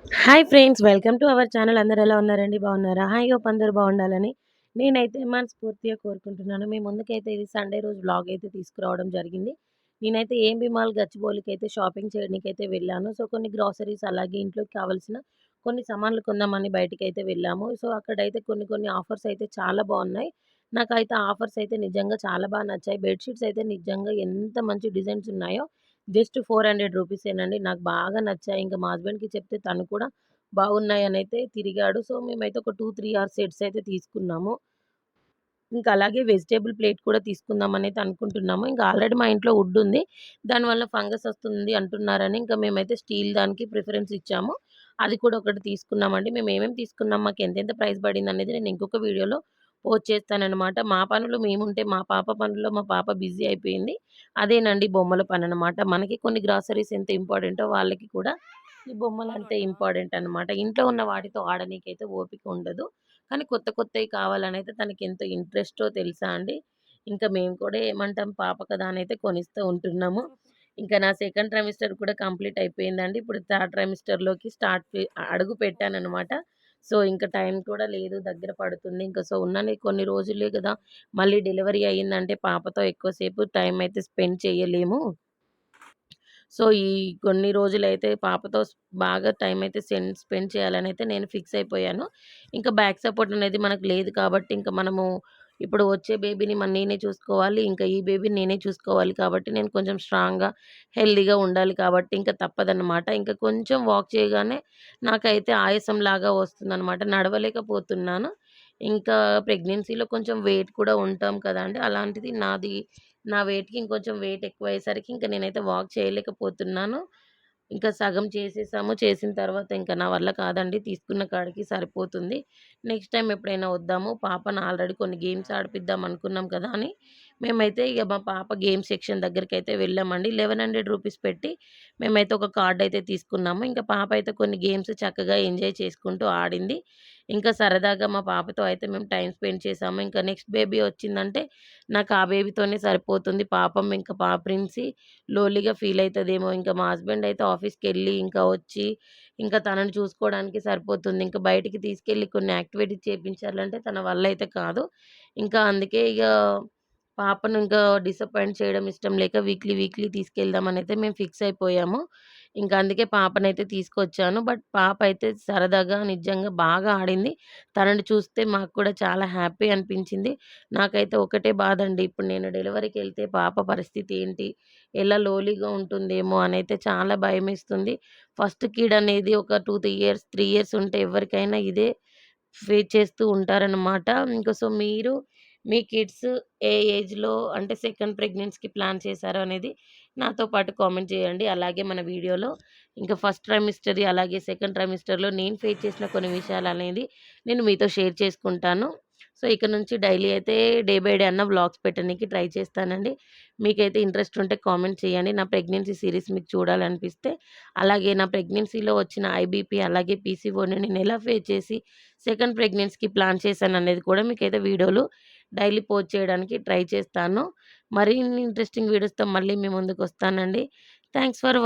Hi friends, welcome to our channel. అందరూ ఎలా ఉన్నారండి? బాగున్నారా? హోప్ అందరూ బాగుండాలని నేనైతే మనస్ఫూర్తిగా కోరుకుంటున్నాను. మీ ముందుకైతే ఇది సండే రోజు వ్లాగ్ అయితే తీసుకురావడం జరిగింది. నేనైతే ఏఎంబీ మాల్ గచ్చిబౌలికైతే షాపింగ్ చేయడానికైతే వెళ్ళాను. సో, కొన్ని గ్రాసరీస్ అలాగే ఇంట్లోకి కావాల్సిన కొన్ని సామాన్లు కొందామని బయటికైతే వెళ్ళాము. సో, అక్కడైతే కొన్ని కొన్ని ఆఫర్స్ అయితే చాలా బాగున్నాయి. నాకైతే ఆఫర్స్ అయితే నిజంగా చాలా బాగా నచ్చాయి. బెడ్‌షీట్స్ అయితే నిజంగా ఎంత మంచి డిజైన్స్ ఉన్నాయో. జస్ట్ 400 రూపీసేనండి. నాకు బాగా నచ్చాయి. ఇంక మా హస్బెండ్‌కి చెప్తే తను కూడా బాగున్నాయనైతే తిరిగాడు. సో, మేమైతే ఒక 2, 3 సెట్స్ అయితే తీసుకున్నాము. ఇంకా అలాగే వెజిటబుల్ ప్లేట్ కూడా తీసుకుందామనైతే అనుకుంటున్నాము. ఇంకా ఆల్రెడీ మా ఇంట్లో వుడ్ ఉంది. దానివల్ల ఫంగస్ వస్తుంది అంటున్నారని ఇంకా మేమైతే స్టీల్ దానికి ప్రిఫరెన్స్ ఇచ్చాము. అది కూడా ఒకటి తీసుకున్నామండి. మేము ఏమేమి తీసుకున్నాం, మాకు ఎంతెంత ప్రైస్ పడిందనేది నేను ఇంకొక వీడియోలో పోస్ట్ చేస్తాననమాట. మా పనులు మేముంటే మా పాప పనుల్లో మా పాప బిజీ అయిపోయింది. అదేనండి బొమ్మల పననమాట. మనకి కొన్ని గ్రాసరీస్ ఎంత ఇంపార్టెంటో వాళ్ళకి కూడా ఈ బొమ్మలంతే ఇంపార్టెంట్ అనమాట. ఇంట్లో ఉన్న వాటితో ఆడనీకైతే ఓపిక ఉండదు. కానీ కొత్త కొత్తయి కావాలనైతే తనకెంతో ఇంట్రెస్టో తెలుసా అండి. ఇంకా మేము కూడా ఏమంటాం, పాప కదా అనైతే కొనిస్తూ ఉంటున్నాము. ఇంకా నా సెకండ్ ట్రైమిస్టర్ కూడా కంప్లీట్ అయిపోయిందండి. ఇప్పుడు థర్డ్ ట్రైమిస్టర్‌లోకి అడుగు పెట్టాననమాట. సో, ఇంక టైం కూడా లేదు, దగ్గర పడుతుంది. ఇంకా సో, ఉన్నని కొన్ని రోజులే గదా! మళ్ళీ డెలివరీ అయిందంటే పాపతో ఎక్కువ సేపు టైం అయితే స్పెండ్ చేయలేము. సో, ఈ కొన్ని రోజులైతే పాపతో బాగా టైం అయితే స్పెండ్ చేయాలనైతే నేను ఫిక్స్ అయిపోయాను. ఇంకా బ్యాక్ సపోర్ట్ అనేది మనకు లేదు కాబట్టి, ఇంక మనము ఇప్పుడు వచ్చే బేబీని నేనే చూసుకోవాలి. ఇంకా ఈ బేబీని నేనే చూసుకోవాలి కాబట్టి, నేను కొంచెం స్ట్రాంగ్‌గా, హెల్తీగా ఉండాలి కాబట్టి ఇంక తప్పదనమాట. ఇంక కొంచెం వాక్ చేయగానే నాకైతే ఆయాసంలాగా వస్తుందనమాట. నడవలేకపోతున్నాను. ఇంకా ప్రెగ్నెన్సీలో కొంచెం వెయిట్ కూడా ఉంటాం కదండీ! అలాంటిది నా వెయిట్‌కి ఇంకొంచెం వెయిట్ ఎక్కువయ్యేసరికి ఇంక నేనైతే వాక్ చేయలేకపోతున్నాను. ఇంకా సగం చేసేసాము. చేసిన తర్వాత ఇంక నా వల్ల కాదండి. తీసుకున్న కాడికి సరిపోతుంది. నెక్స్ట్ టైమ్ ఎప్పుడైనా వద్దాము. పాపను ఆల్రెడీ కొన్ని గేమ్స్ ఆడిపిద్దాం అనుకున్నాం కదా! అని మేమైతే ఇగ మా పాప గేమ్ సెక్షన్ దగ్గరికైతే వెళ్ళామండి. 1100 రూపీస్ పెట్టి మేమైతే ఒక కార్డ్ అయితే తీసుకున్నాము. ఇంకా పాప అయితే కొన్ని గేమ్స్ చక్కగా ఎంజాయ్ చేసుకుంటూ ఆడింది. ఇంకా సరదాగా మా పాపతో అయితే మేము టైమ్ స్పెండ్ చేశాము. ఇంకా నెక్స్ట్ బేబీ వచ్చిందంటే నాకు ఆ బేబీతోనే సరిపోతుంది. పాపం ఇంకా పాపరించి లోలీగా ఫీల్ అయితదేమో. ఇంకా మా హస్బెండ్ అయితే ఆఫీస్‌కెళ్ళి ఇంకా వచ్చి, ఇంకా తనని చూసుకోవడానికి సరిపోతుంది. ఇంక బయటికి తీసుకెళ్ళి కొన్ని యాక్టివిటీస్ చేపించాలంటే తన వల్ల అయితే కాదు. ఇంకా అందుకే ఇగ పాపను ఇంకా డిసప్పాయింట్ చేయడం ఇష్టం లేక వీక్లీ, వీక్లీ తీసుకెళ్దామనైతే మేము ఫిక్స్ అయిపోయాము. ఇంకా అందుకే పాపనైతే తీసుకొచ్చాను. బట్ పాప అయితే సరదాగా నిజంగా బాగా ఆడింది. తనని చూస్తే మాకు కూడా చాలా హ్యాపీ అనిపించింది. నాకైతే ఒకటే బాధండి. ఇప్పుడు నేను డెలివరీకెళ్తే పాప పరిస్థితి ఏంటి? ఎలా లోలీగా ఉంటుందేమో అనైతే చాలా భయమేస్తుంది. ఫస్ట్ కిడ్ అనేది ఒక 2, 3 ఇయర్స్ ఉంటే ఎవరికైనా ఇదే ఫేస్ చేస్తూ ఉంటారనమాట. ఇంక సో, మీరు మీ కిడ్స్ ఏ ఏజ్‌లో అంటే సెకండ్ ప్రెగ్నెన్సీకి ప్లాన్ చేశారో అనేది నాతో పాటు కామెంట్ చేయండి. అలాగే మన వీడియోలో ఇంకా ఫస్ట్ ట్రైమిస్టర్‌ది అలాగే సెకండ్ ట్రైమిస్టర్‌లో నేను ఫేస్ చేసిన కొన్ని విషయాలనేది నేను మీతో షేర్ చేసుకుంటాను. సో, ఇక నుంచి డైలీ అయితే డే బై డే అన్న వ్లాగ్స్ పెట్టనీకి ట్రై చేస్తానండి. మీకైతే ఇంట్రెస్ట్ ఉంటే కామెంట్ చేయండి. నా ప్రెగ్నెన్సీ సీరీస్ మీకు చూడాలనిపిస్తే. అలాగే నా ప్రెగ్నెన్సీలో వచ్చిన ఐబీపీ అలాగే పీసీఓడిని నేనెలా ఫేస్ చేసి సెకండ్ ప్రెగ్నెన్సీకి ప్లాన్ చేశాననేది కూడా మీకైతే వీడియోలు డైలీ పోస్ట్ చేయడానికి ట్రై చేస్తాను. మరిన్ని ఇంట్రెస్టింగ్ వీడియోస్‌తో మళ్ళీ మీ ముందుకొస్తానండి. Thanks for